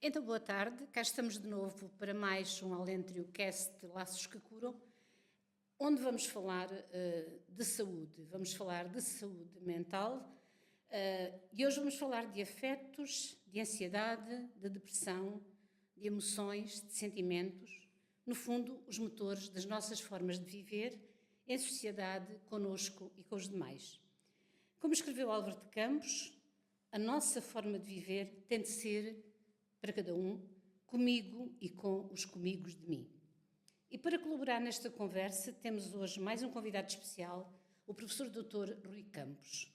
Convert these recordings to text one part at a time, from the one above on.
Então, boa tarde, cá estamos de novo para mais um Alentrio Cast Laços que Curam, onde vamos falar de saúde, vamos falar de saúde mental e hoje vamos falar de afetos, de ansiedade, de depressão, de emoções, de sentimentos, no fundo, os motores das nossas formas de viver em sociedade, conosco e com os demais. Como escreveu Álvaro de Campos, a nossa forma de viver tem de ser para cada um, comigo e com os comigos de mim. E para colaborar nesta conversa, temos hoje mais um convidado especial, o professor Dr. Rui Campos.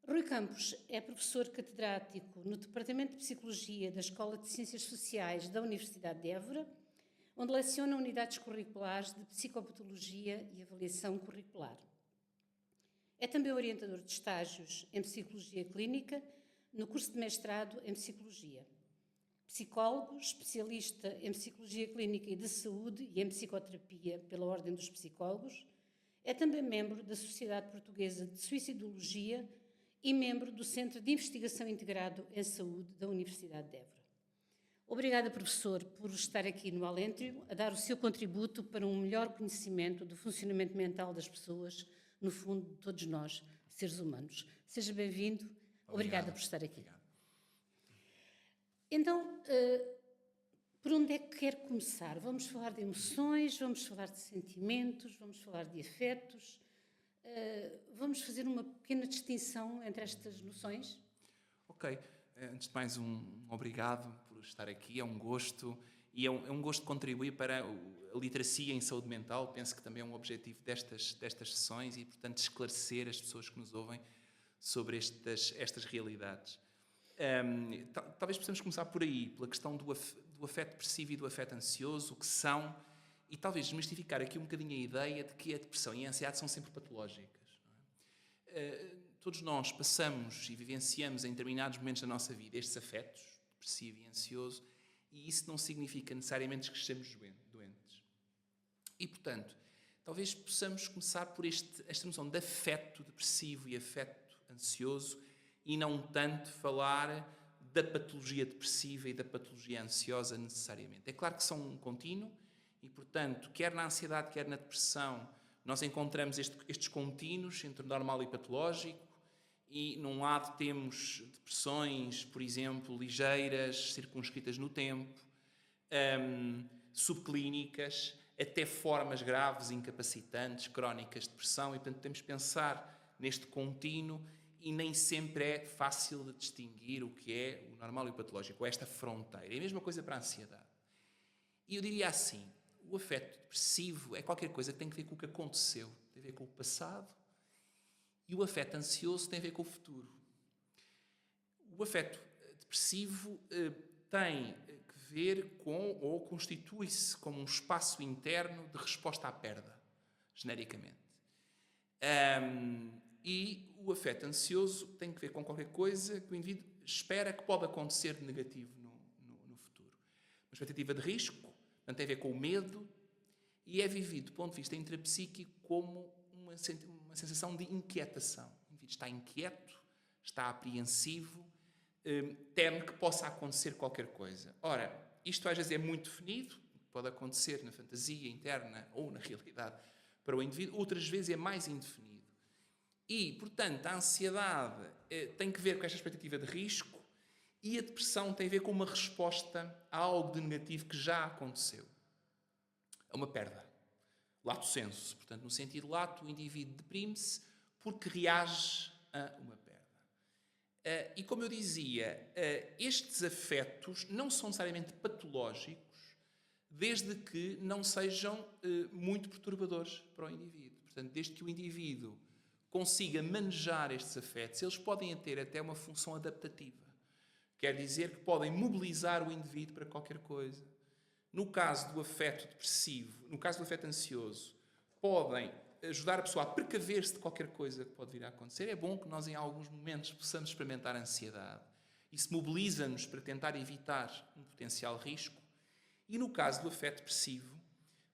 Rui Campos é professor catedrático no Departamento de Psicologia da Escola de Ciências Sociais da Universidade de Évora, onde leciona unidades curriculares de Psicopatologia e Avaliação Curricular. É também orientador de estágios em Psicologia Clínica no curso de mestrado em Psicologia. Psicólogo, especialista em Psicologia Clínica e de Saúde e em Psicoterapia pela Ordem dos Psicólogos, é também membro da Sociedade Portuguesa de Suicidologia e membro do Centro de Investigação Integrado em Saúde da Universidade de Évora. Obrigada, professor, por estar aqui no Alentrio, a dar o seu contributo para um melhor conhecimento do funcionamento mental das pessoas, no fundo, de todos nós, seres humanos. Seja bem-vindo. Obrigada por estar aqui. Obrigado. Então, por onde é que quer começar? Vamos falar de emoções, vamos falar de sentimentos, vamos falar de afetos. Vamos fazer uma pequena distinção entre estas noções? Ok. Antes de mais, um obrigado por estar aqui. É um gosto e é um gosto contribuir para a literacia em saúde mental. Penso que também é um objetivo destas sessões e, portanto, esclarecer as pessoas que nos ouvem sobre estas realidades. Talvez possamos começar por aí, pela questão do afeto depressivo e do afeto ansioso, o que são, e talvez desmistificar aqui um bocadinho a ideia de que a depressão e a ansiedade são sempre patológicas. Não é? Todos nós passamos e vivenciamos em determinados momentos da nossa vida estes afetos, depressivo e ansioso, e isso não significa necessariamente que estejamos doentes. E, portanto, talvez possamos começar por esta noção de afeto depressivo e afeto ansioso, e não tanto falar da patologia depressiva e da patologia ansiosa necessariamente. É claro que são um contínuo e, portanto, quer na ansiedade, quer na depressão, nós encontramos estes contínuos entre o normal e patológico, e num lado temos depressões, por exemplo, ligeiras, circunscritas no tempo, subclínicas, até formas graves, incapacitantes, crónicas de depressão, e, portanto, temos de pensar neste contínuo. E nem sempre é fácil de distinguir o que é o normal e o patológico, ou esta fronteira. É a mesma coisa para a ansiedade. E eu diria assim, o afeto depressivo é qualquer coisa que tem a ver com o que aconteceu, tem a ver com o passado, e o afeto ansioso tem a ver com o futuro. O afeto depressivo tem que ver com, ou constitui-se como um espaço interno de resposta à perda, genericamente. E o afeto ansioso tem que ver com qualquer coisa que o indivíduo espera que pode acontecer de negativo no futuro. Uma expectativa de risco, tem a ver com o medo, e é vivido, do ponto de vista intrapsíquico, como uma sensação de inquietação. O indivíduo está inquieto, está apreensivo, teme que possa acontecer qualquer coisa. Ora, isto às vezes é muito definido, pode acontecer na fantasia interna ou na realidade para o indivíduo, outras vezes é mais indefinido. E, portanto, a ansiedade tem que ver com esta expectativa de risco, e a depressão tem a ver com uma resposta a algo de negativo que já aconteceu. A uma perda. Lato sensu. Portanto, no sentido lato, o indivíduo deprime-se porque reage a uma perda. E, como eu dizia, estes afetos não são necessariamente patológicos, desde que não sejam muito perturbadores para o indivíduo. Portanto, desde que o indivíduo consiga manejar estes afetos, eles podem ter até uma função adaptativa. Quer dizer que podem mobilizar o indivíduo para qualquer coisa. No caso do afeto depressivo, no caso do afeto ansioso, podem ajudar a pessoa a precaver-se de qualquer coisa que pode vir a acontecer. É bom que nós, em alguns momentos, possamos experimentar a ansiedade. Isso mobiliza-nos para tentar evitar um potencial risco. E no caso do afeto depressivo,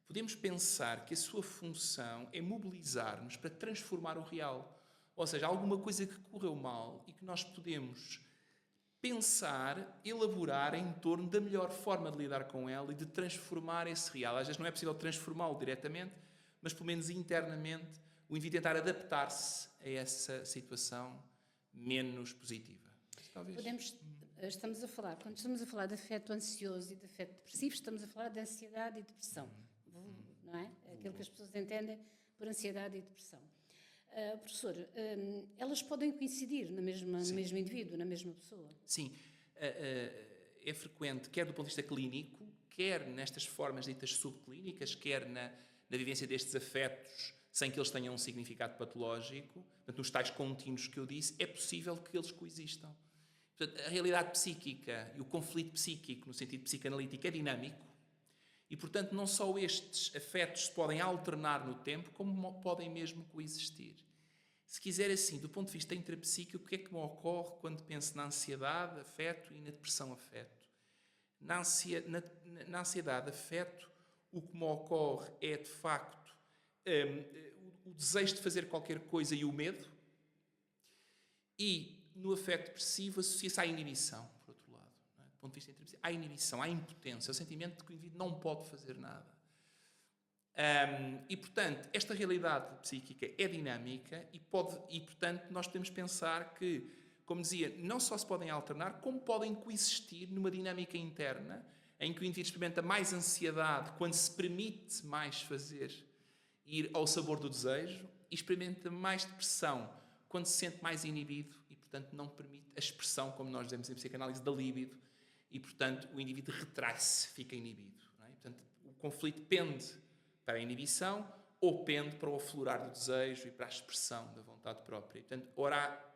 podemos pensar que a sua função é mobilizar-nos para transformar o real. Ou seja, alguma coisa que correu mal e que nós podemos pensar, elaborar em torno da melhor forma de lidar com ela e de transformar esse real. Às vezes não é possível transformá-lo diretamente, mas pelo menos internamente o indivíduo tentar adaptar-se a essa situação menos positiva. Talvez. Quando estamos a falar de afeto ansioso e de afeto depressivo, estamos a falar de ansiedade e depressão, não é? Aquilo que as pessoas entendem por ansiedade e depressão. Professor, elas podem coincidir no mesmo indivíduo, na mesma pessoa? Sim. É frequente, quer do ponto de vista clínico, quer nestas formas ditas subclínicas, quer na vivência destes afetos sem que eles tenham um significado patológico, portanto, nos tais contínuos que eu disse, é possível que eles coexistam. Portanto, a realidade psíquica e o conflito psíquico, no sentido psicanalítico, é dinâmico e, portanto, não só estes afetos se podem alternar no tempo, como podem mesmo coexistir. Se quiser assim, do ponto de vista intrapsíquico, o que é que me ocorre quando penso na ansiedade, afeto e na depressão, afeto? Na ansiedade, afeto, o que me ocorre é, de facto, o desejo de fazer qualquer coisa e o medo. E no afeto depressivo associa-se à inibição, por outro lado. Não é? Do ponto de vista intrapsíquico, há inibição, há impotência, o sentimento de que o indivíduo não pode fazer nada. E, portanto, esta realidade psíquica é dinâmica e, portanto, nós podemos pensar que, como dizia, não só se podem alternar, como podem coexistir numa dinâmica interna em que o indivíduo experimenta mais ansiedade quando se permite mais fazer, ir ao sabor do desejo, e experimenta mais depressão quando se sente mais inibido e, portanto, não permite a expressão, como nós dizemos em psicanálise, da libido e, portanto, o indivíduo retrai-se, fica inibido. Não é? E, portanto, o conflito pende para a inibição ou pende para o aflorar do desejo e para a expressão da vontade própria. E, portanto, ora,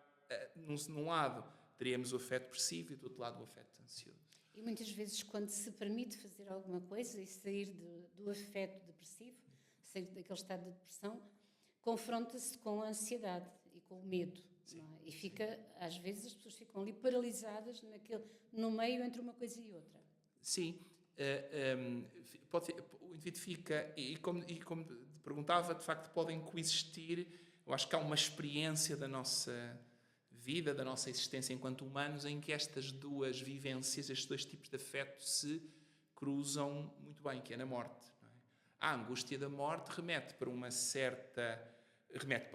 num lado teríamos o afeto depressivo e do outro lado o afeto ansioso. E muitas vezes, quando se permite fazer alguma coisa e sair do afeto depressivo, sair daquele estado de depressão, confronta-se com a ansiedade e com o medo. Não é? E fica, às vezes as pessoas ficam ali paralisadas no meio entre uma coisa e outra. Sim. O indivíduo fica, e como perguntava, de facto podem coexistir. Eu acho que há uma experiência da nossa vida, da nossa existência enquanto humanos, em que estas duas vivências, estes dois tipos de afeto se cruzam muito bem, que é na morte. Não é? A angústia da morte remete para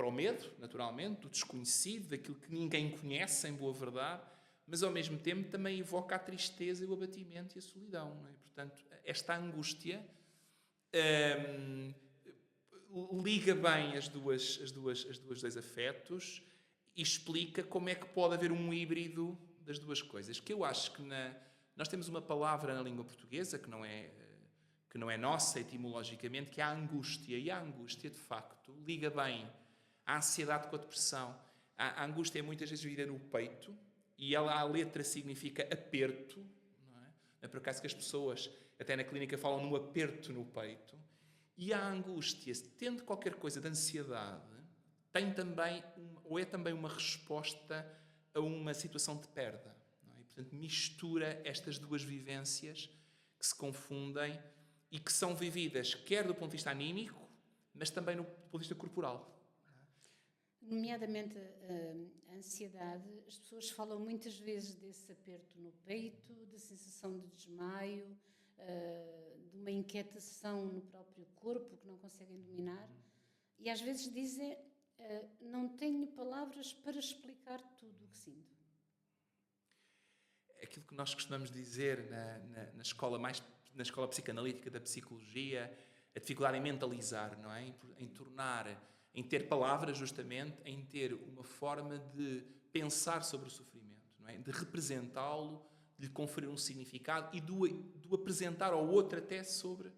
o medo, naturalmente, do desconhecido, daquilo que ninguém conhece, em boa verdade, mas ao mesmo tempo também evoca a tristeza e o abatimento e a solidão. Não é? Portanto, esta angústia liga bem os dois afetos e explica como é que pode haver um híbrido das duas coisas. Que eu acho que nós temos uma palavra na língua portuguesa que não é nossa etimologicamente, que é a angústia. E a angústia, de facto, liga bem a ansiedade com a depressão. A angústia é muitas vezes vivida no peito, e a letra significa aperto. Não é? Não é por acaso que as pessoas, até na clínica, falam no aperto no peito. E a angústia, tendo qualquer coisa de ansiedade, é também uma resposta a uma situação de perda. Não é? E, portanto, mistura estas duas vivências que se confundem e que são vividas quer do ponto de vista anímico, mas também do ponto de vista corporal. Nomeadamente a ansiedade, as pessoas falam muitas vezes desse aperto no peito, da sensação de desmaio, de uma inquietação no próprio corpo que não conseguem dominar, e às vezes dizem, não tenho palavras para explicar tudo o que sinto. Aquilo que nós costumamos dizer na escola psicanalítica da psicologia, a dificuldade em mentalizar, não é? Em ter palavras, justamente, em ter uma forma de pensar sobre o sofrimento, não é? De representá-lo, de lhe conferir um significado e do apresentar ao outro até sobre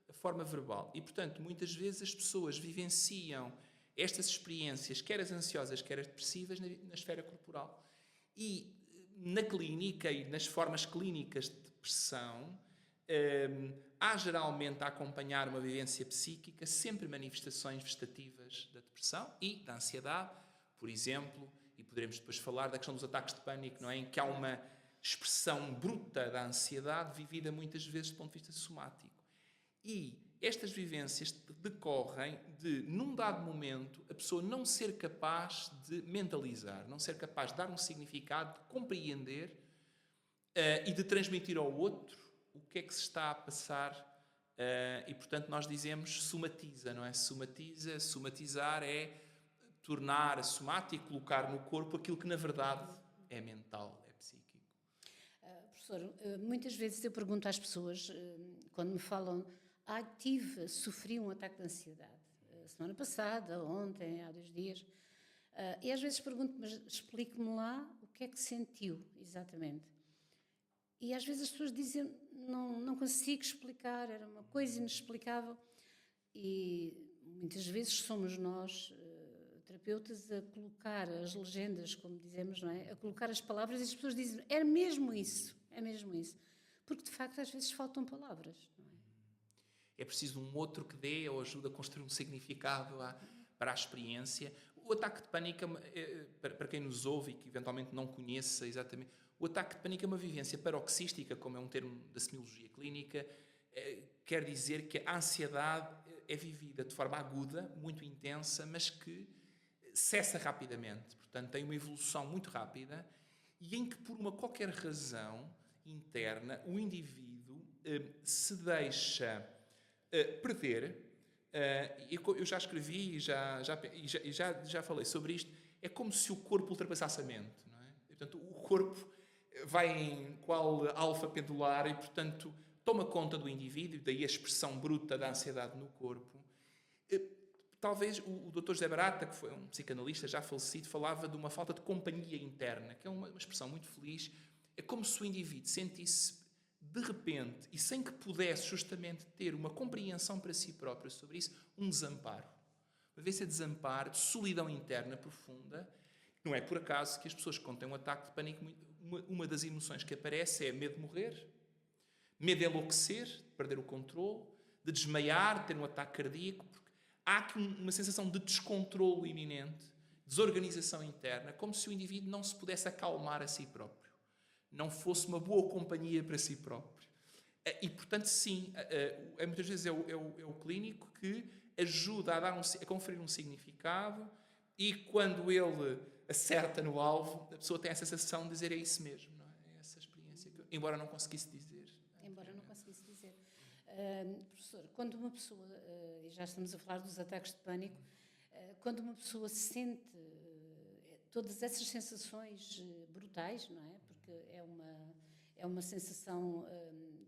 a forma verbal. E, portanto, muitas vezes as pessoas vivenciam estas experiências, quer as ansiosas, quer as depressivas, na esfera corporal. E na clínica e nas formas clínicas de depressão, há geralmente a acompanhar uma vivência psíquica sempre manifestações vegetativas da depressão e da ansiedade, por exemplo, e poderemos depois falar da questão dos ataques de pânico, não é? Em que há uma expressão bruta da ansiedade vivida muitas vezes do ponto de vista somático. E estas vivências decorrem de, num dado momento, a pessoa não ser capaz de mentalizar, não ser capaz de dar um significado, de compreender e de transmitir ao outro o que é que se está a passar. E, portanto, nós dizemos somatiza, não é? Somatiza, somatizar é tornar somático, colocar no corpo aquilo que, na verdade, é mental, é psíquico. Professor, muitas vezes eu pergunto às pessoas, quando me falam, sofri um ataque de ansiedade, semana passada, ontem, há 2 dias, e às vezes pergunto, mas explique-me lá o que é que sentiu, exatamente. E às vezes as pessoas dizem, não consigo explicar, era uma coisa inexplicável. E muitas vezes somos nós, terapeutas, a colocar as legendas, como dizemos, não é? A colocar as palavras e as pessoas dizem, é mesmo isso. Porque de facto às vezes faltam palavras, não é? É preciso um outro que dê ou ajude a construir um significado para a experiência. O ataque de pânico, para quem nos ouve e que eventualmente não conheça exatamente, o ataque de pânico é uma vivência paroxística, como é um termo da semiologia clínica, quer dizer que a ansiedade é vivida de forma aguda, muito intensa, mas que cessa rapidamente. Portanto, tem uma evolução muito rápida e em que, por uma qualquer razão interna, o indivíduo se deixa perder. Eu já escrevi e já falei sobre isto. É como se o corpo ultrapassasse a mente, não é? Portanto, o corpo vai em qual alfa pendular e, portanto, toma conta do indivíduo, daí a expressão bruta da ansiedade no corpo. Talvez o Dr. José Barata, que foi um psicanalista já falecido, falava de uma falta de companhia interna, que é uma expressão muito feliz. É como se o indivíduo sentisse, de repente, e sem que pudesse justamente ter uma compreensão para si próprio sobre isso, um desamparo. Uma vez esse desamparo, de solidão interna profunda. Não é por acaso que as pessoas que contêm um ataque de pânico, uma das emoções que aparece é medo de morrer, medo de enlouquecer, de perder o controle, de desmaiar, de ter um ataque cardíaco, porque há aqui uma sensação de descontrolo iminente, desorganização interna, como se o indivíduo não se pudesse acalmar a si próprio, não fosse uma boa companhia para si próprio. E, portanto, sim, muitas vezes é o clínico que ajuda a conferir um significado e quando ele acerta no alvo, a pessoa tem a sensação de dizer é isso mesmo, não é? É essa experiência, embora não conseguisse dizer. Professor, quando uma pessoa, e já estamos a falar dos ataques de pânico, quando uma pessoa sente todas essas sensações brutais, não é? Porque é uma sensação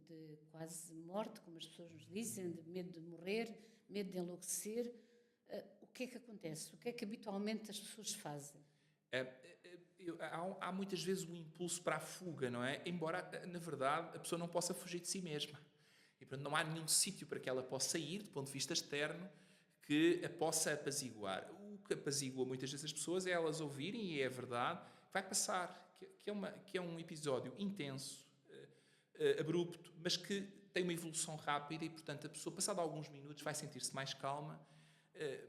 de quase morte, como as pessoas nos dizem, de medo de morrer, medo de enlouquecer. O que é que acontece? O que é que habitualmente as pessoas fazem? Há muitas vezes um impulso para a fuga, não é? Embora, na verdade, a pessoa não possa fugir de si mesma. E, portanto, não há nenhum sítio para que ela possa ir, do ponto de vista externo, que a possa apaziguar. O que apazigua muitas vezes as pessoas é elas ouvirem, e é verdade, vai passar, que é um episódio intenso, abrupto, mas que tem uma evolução rápida e, portanto, a pessoa, passado alguns minutos, vai sentir-se mais calma.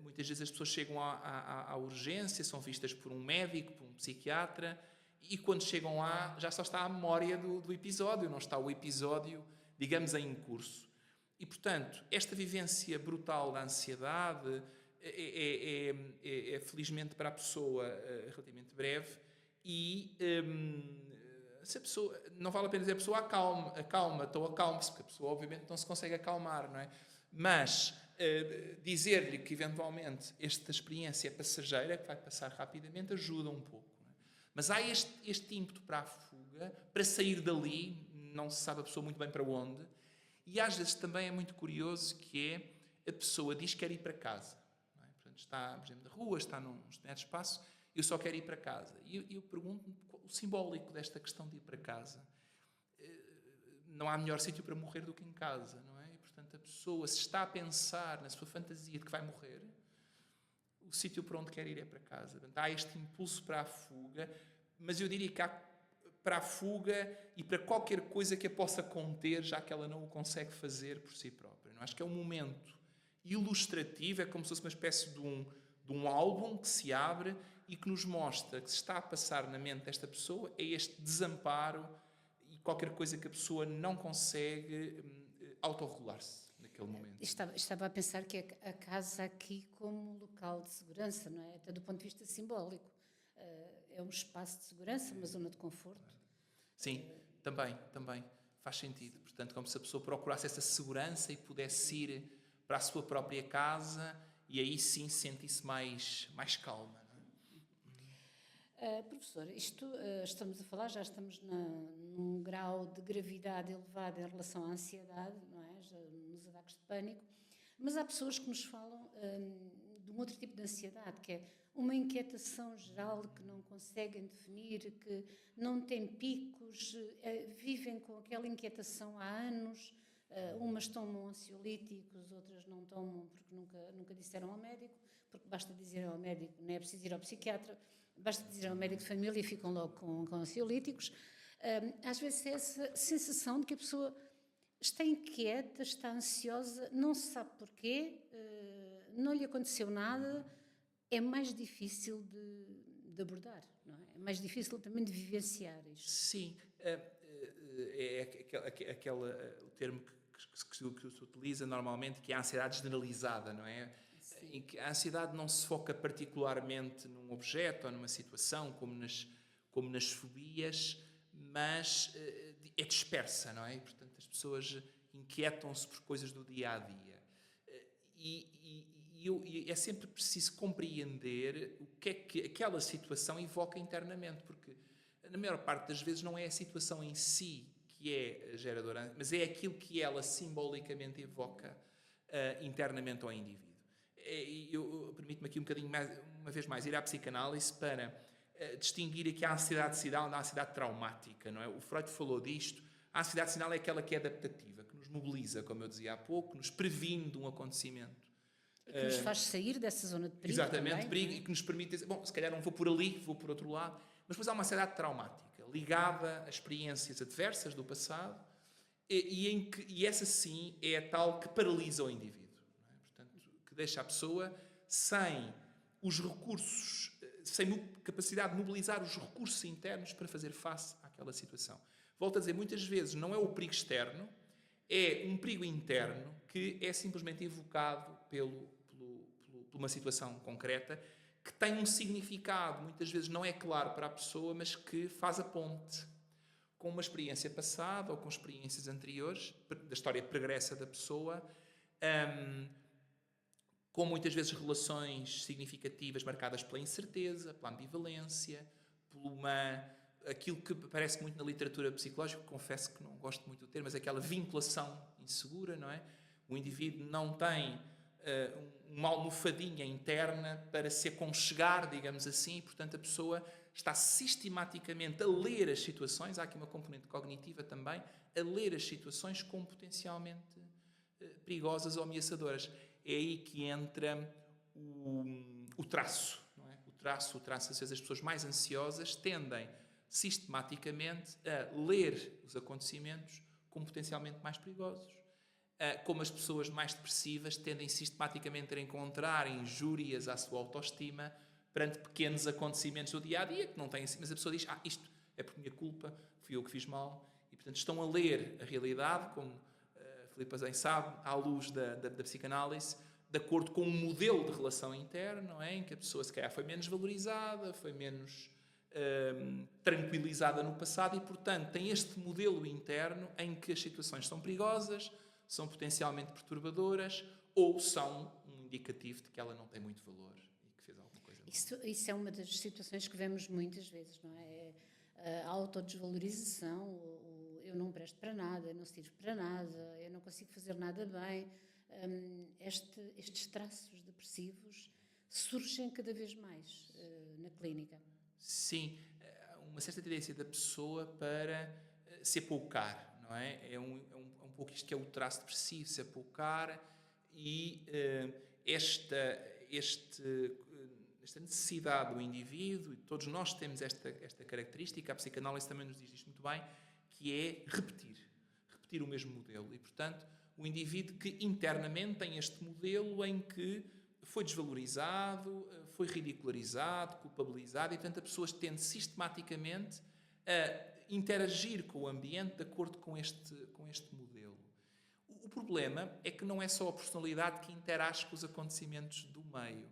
Muitas vezes as pessoas chegam à urgência, são vistas por um médico, por um psiquiatra, e quando chegam lá já só está a memória do episódio, não está o episódio, digamos, em curso. E, portanto, esta vivência brutal da ansiedade é felizmente para a pessoa relativamente breve e se a pessoa, não vale a pena dizer a pessoa acalme-se, porque a pessoa obviamente não se consegue acalmar, não é? Mas dizer-lhe que eventualmente esta experiência é passageira, que vai passar rapidamente, ajuda um pouco. Não é? Mas há este ímpeto para a fuga, para sair dali, não se sabe a pessoa muito bem para onde, e às vezes também é muito curioso que a pessoa diz que quer ir para casa. Não é? Portanto, está, por exemplo, na rua, está num determinado espaço, eu só quero ir para casa. E eu pergunto-me o simbólico desta questão de ir para casa. Não há melhor sítio para morrer do que em casa, não é? E, portanto, a pessoa, se está a pensar na sua fantasia de que vai morrer, o sítio para onde quer ir é para casa. Portanto, há este impulso para a fuga, mas eu diria que há para a fuga e para qualquer coisa que a possa conter, já que ela não o consegue fazer por si própria. Não? Acho que é um momento ilustrativo, é como se fosse uma espécie de um álbum que se abre e que nos mostra que se está a passar na mente desta pessoa é este desamparo e qualquer coisa que a pessoa não consegue autorregular-se naquele momento. Estava a pensar que a casa aqui como local de segurança, não é? Até do ponto de vista simbólico. É um espaço de segurança, uma zona de conforto. Sim, também faz sentido. Portanto, como se a pessoa procurasse essa segurança e pudesse ir para a sua própria casa e aí sim sentisse mais calma. Não é? Professor, estamos a falar, já estamos num grau de gravidade elevado em relação à ansiedade, não é? Já nos ataques de pânico, mas há pessoas que nos falam de um outro tipo de ansiedade, que é uma inquietação geral que não conseguem definir, que não têm picos, vivem com aquela inquietação há anos, umas tomam ansiolíticos, outras não tomam porque nunca disseram ao médico, porque basta dizer ao médico, não é preciso ir ao psiquiatra, basta dizer ao médico de família e ficam logo com ansiolíticos. Às vezes é essa sensação de que a pessoa está inquieta, está ansiosa, não se sabe porquê, não lhe aconteceu nada, é mais difícil de abordar, não é? É mais difícil também de vivenciar isto. Sim, o termo que se utiliza normalmente, que é a ansiedade generalizada, não é? Sim. Em que a ansiedade não se foca particularmente num objeto ou numa situação, como nas fobias, mas é dispersa, não é? E, portanto, as pessoas inquietam-se por coisas do dia-a-dia. E é sempre preciso compreender o que é que aquela situação evoca internamente, porque na maior parte das vezes não é a situação em si que é geradora, mas é aquilo que ela simbolicamente evoca internamente ao indivíduo. Eu permito-me aqui um bocadinho mais, uma vez mais, ir à psicanálise para distinguir aqui a ansiedade sinal da ansiedade traumática, não é? O Freud falou disto. A ansiedade sinal é aquela que é adaptativa, que nos mobiliza, como eu dizia há pouco, nos previne de um acontecimento. E que nos faz sair dessa zona de perigo. Exatamente, também, perigo, e que nos permite dizer, bom, se calhar não vou por ali, vou por outro lado. Mas depois há uma ansiedade traumática, ligada a experiências adversas do passado, e essa sim é a tal que paralisa o indivíduo. Não é? Portanto, que deixa a pessoa sem os recursos, sem capacidade de mobilizar os recursos internos para fazer face àquela situação. Volto a dizer, muitas vezes não é o perigo externo, é um perigo interno que é simplesmente evocado por uma situação concreta que tem um significado, muitas vezes não é claro para a pessoa, mas que faz a ponte com uma experiência passada ou com experiências anteriores, da história pregressa da pessoa, com muitas vezes relações significativas marcadas pela incerteza, pela ambivalência, aquilo que aparece muito na literatura psicológica, confesso que não gosto muito do termo, mas aquela vinculação insegura, não é? O indivíduo não tem uma almofadinha interna para se aconchegar, digamos assim, e, portanto, a pessoa está sistematicamente a ler as situações, há aqui uma componente cognitiva também, a ler as situações como potencialmente perigosas ou ameaçadoras. É aí que entra o traço, não é? O traço, às vezes as pessoas mais ansiosas tendem sistematicamente a ler os acontecimentos como potencialmente mais perigosos. Como as pessoas mais depressivas tendem sistematicamente a encontrar injúrias à sua autoestima perante pequenos acontecimentos do dia-a-dia que não têm assim, mas a pessoa diz, isto é por minha culpa, fui eu que fiz mal, e portanto estão a ler a realidade, como Filipe Azem sabe, à luz da psicanálise, de acordo com um modelo de relação interna, não é? Em que a pessoa se calhar foi menos valorizada, foi menos tranquilizada no passado e, portanto, tem este modelo interno em que as situações são perigosas, são potencialmente perturbadoras ou são um indicativo de que ela não tem muito valor e que fez alguma coisa mal. Isso é uma das situações que vemos muitas vezes, não é? A autodesvalorização, eu não presto para nada, eu não sirvo para nada, eu não consigo fazer nada bem. Estes traços depressivos surgem cada vez mais na clínica. Sim, uma certa tendência da pessoa para se apoucar, não é? É um pouco isto que é o traço depressivo, se apoucar, e esta necessidade do indivíduo, e todos nós temos esta característica, a psicanálise também nos diz isto muito bem, que é repetir o mesmo modelo. E, portanto, o indivíduo que internamente tem este modelo em que foi desvalorizado, foi ridicularizado, culpabilizado, e, portanto, a pessoa tende sistematicamente a interagir com o ambiente de acordo com este modelo. O problema é que não é só a personalidade que interage com os acontecimentos do meio.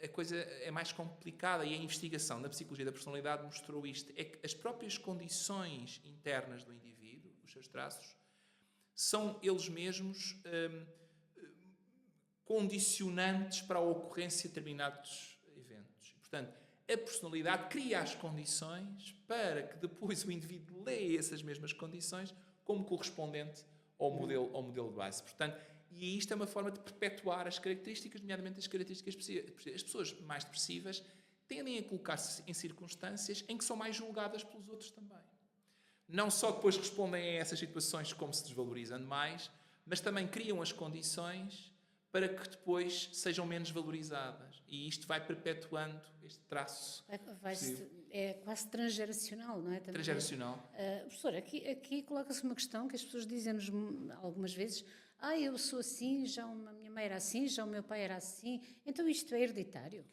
a coisa é mais complicada e a investigação na psicologia da personalidade mostrou isto. É que as próprias condições internas do indivíduo, os seus traços, são eles mesmos condicionantes para a ocorrência de determinados eventos. Portanto, a personalidade cria as condições para que depois o indivíduo leia essas mesmas condições como correspondente ao modelo de base. Portanto, e isto é uma forma de perpetuar as características, nomeadamente as características depressivas. As pessoas mais depressivas tendem a colocar-se em circunstâncias em que são mais julgadas pelos outros também. Não só depois respondem a essas situações como se desvalorizando mais, mas também criam as condições para que depois sejam menos valorizadas. E isto vai perpetuando este traço. É quase transgeracional, não é? Também. Transgeracional. Professor, aqui coloca-se uma questão que as pessoas dizem-nos algumas vezes: eu sou assim, a minha mãe era assim, já o meu pai era assim, então isto é hereditário?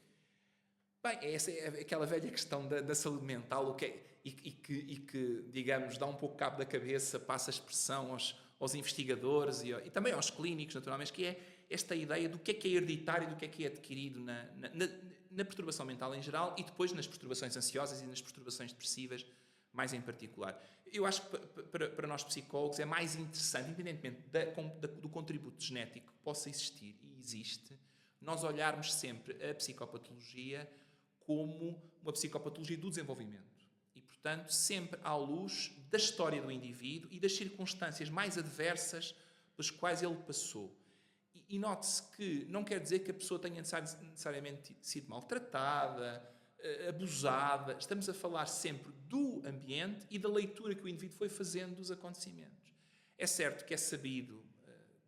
Bem, essa é aquela velha questão da saúde mental, e que, digamos, dá um pouco cabo da cabeça, passa a expressão aos investigadores e também aos clínicos, naturalmente, que é esta ideia do que é hereditário e do que é adquirido na perturbação mental em geral e depois nas perturbações ansiosas e nas perturbações depressivas, mais em particular. Eu acho que para nós psicólogos é mais interessante, independentemente do contributo genético que possa existir e existe, nós olharmos sempre a psicopatologia como uma psicopatologia do desenvolvimento. E, portanto, sempre à luz da história do indivíduo e das circunstâncias mais adversas pelas quais ele passou. E note-se que não quer dizer que a pessoa tenha necessariamente sido maltratada, abusada. Estamos a falar sempre do ambiente e da leitura que o indivíduo foi fazendo dos acontecimentos. É certo que é sabido,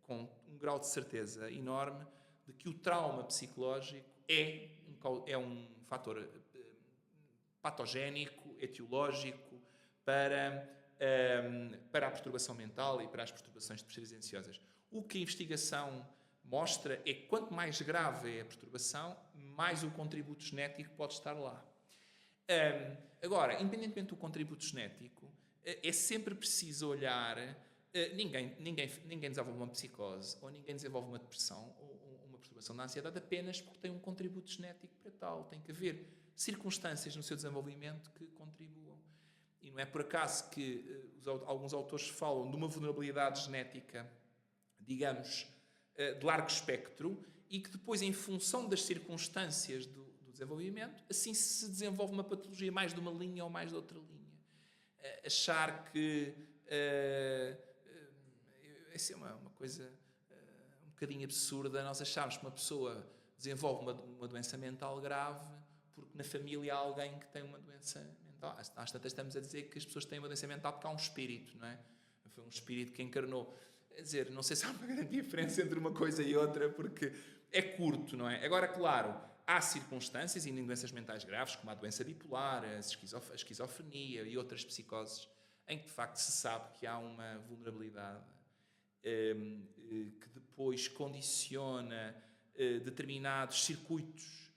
com um grau de certeza enorme, de que o trauma psicológico é um fator patogénico, etiológico, para a perturbação mental e para as perturbações depressivas e ansiosas. O que a investigação mostra é que quanto mais grave é a perturbação, mais o contributo genético pode estar lá. Agora, independentemente do contributo genético, é sempre preciso olhar. Ninguém desenvolve uma psicose, ou ninguém desenvolve uma depressão, ou uma perturbação da ansiedade apenas porque tem um contributo genético para tal. Tem que haver circunstâncias no seu desenvolvimento que contribuam. E não é por acaso que alguns autores falam de uma vulnerabilidade genética, digamos, de largo espectro, e que depois, em função das circunstâncias do desenvolvimento, assim se desenvolve uma patologia mais de uma linha ou mais de outra linha. Achar que essa é uma coisa um bocadinho absurda, nós acharmos que uma pessoa desenvolve uma doença mental grave porque na família há alguém que tem uma doença mental. Às tantas estamos a dizer que as pessoas têm uma doença mental porque há um espírito, não é? Foi um espírito que encarnou. Quer dizer, não sei se há uma grande diferença entre uma coisa e outra, porque é curto, não é? Agora, claro, há circunstâncias, e em doenças mentais graves, como a doença bipolar, a esquizofrenia e outras psicoses, em que de facto se sabe que há uma vulnerabilidade que depois condiciona determinados circuitos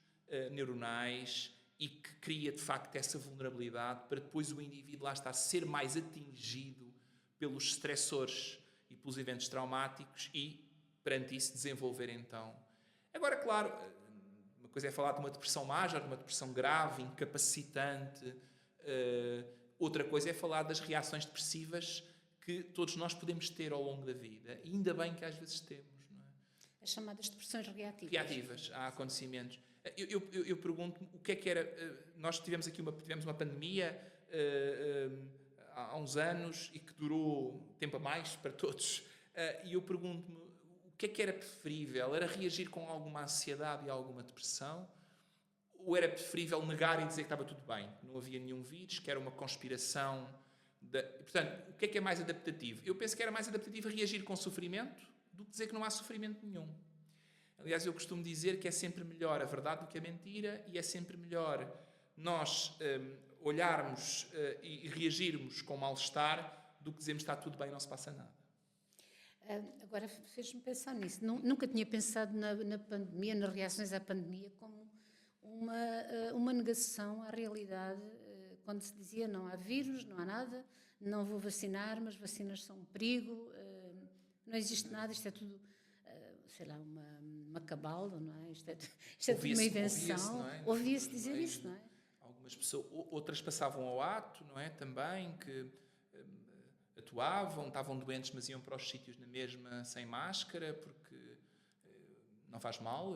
neuronais e que cria de facto essa vulnerabilidade para depois o indivíduo lá estar ser mais atingido pelos estressores e pelos eventos traumáticos e, perante isso, desenvolver então. Agora, claro, uma coisa é falar de uma depressão major, de uma depressão grave, incapacitante. Outra coisa é falar das reações depressivas que todos nós podemos ter ao longo da vida. E ainda bem que às vezes temos, não é? As chamadas depressões reativas. Reativas a acontecimentos. Eu pergunto-me o que é que era... Nós tivemos uma pandemia há uns anos e que durou tempo a mais para todos. E eu pergunto-me o que é que era preferível? Era reagir com alguma ansiedade e alguma depressão? Ou era preferível negar e dizer que estava tudo bem? Não havia nenhum vírus, que era uma conspiração. Portanto, o que é mais adaptativo? Eu penso que era mais adaptativo reagir com sofrimento do que dizer que não há sofrimento nenhum. Aliás, eu costumo dizer que é sempre melhor a verdade do que a mentira e é sempre melhor nós olharmos e reagirmos com mal-estar do que dizermos que está tudo bem e não se passa nada. Agora fez-me pensar nisso. Nunca tinha pensado na pandemia, nas reações à pandemia, como uma negação à realidade, quando se dizia não há vírus, não há nada, não vou vacinar, mas vacinas são um perigo, não existe nada, isto é tudo sei lá, uma cabala, não é? Isto é tudo uma invenção. não é? Ouvia-se dizer isso, não é? Algumas pessoas, outras passavam ao ato, não é? Também, que atuavam, estavam doentes, mas iam para os sítios na mesma sem máscara, porque não faz mal.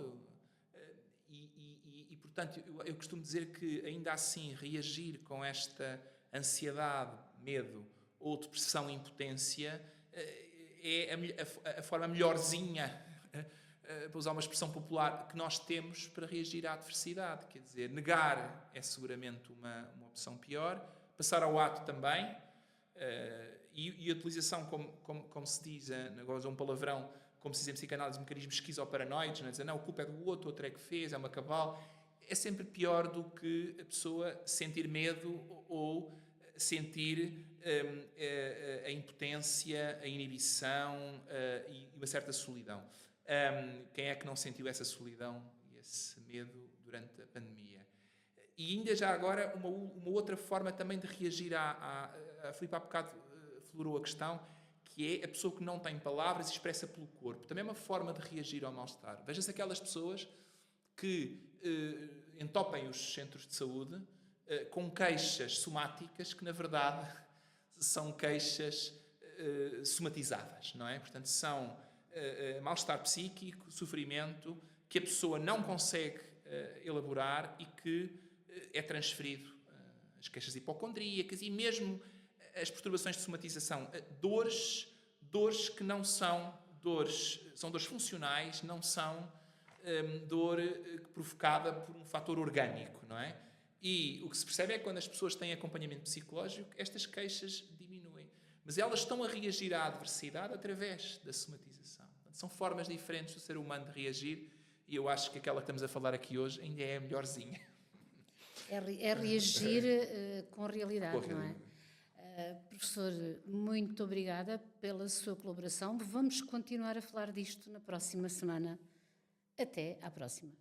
E portanto, eu costumo dizer que, ainda assim, reagir com esta ansiedade, medo ou depressão, impotência, é a forma melhorzinha, para usar uma expressão popular, que nós temos para reagir à adversidade. Quer dizer, negar é seguramente uma opção pior, passar ao ato também, e a utilização, como se diz, agora um palavrão, como se diz em psicanálise, de mecanismos esquizoparanoides, não é? Dizer, não, a culpa é do outro é que fez, é uma cabal, é sempre pior do que a pessoa sentir medo ou sentir a impotência, a inibição e uma certa solidão. Quem é que não sentiu essa solidão e esse medo durante a pandemia? E ainda já agora, uma outra forma também de reagir a Filipe há bocado aflorou a questão, que é a pessoa que não tem palavras e expressa pelo corpo. Também é uma forma de reagir ao mal-estar. Veja-se aquelas pessoas que entopem os centros de saúde com queixas somáticas que, na verdade, são queixas somatizadas, não é? Portanto, são mal-estar psíquico, sofrimento, que a pessoa não consegue elaborar e que é transferido. As queixas hipocondríacas e mesmo as perturbações de somatização, dores que não são dores, são dores funcionais, não são dor provocada por um fator orgânico, não é? E o que se percebe é que, quando as pessoas têm acompanhamento psicológico, estas queixas diminuem. Mas elas estão a reagir à adversidade através da somatização. São formas diferentes do ser humano de reagir, e eu acho que aquela que estamos a falar aqui hoje ainda é a melhorzinha. É reagir com a realidade, não é? Professor, muito obrigada pela sua colaboração. Vamos continuar a falar disto na próxima semana. Até à próxima.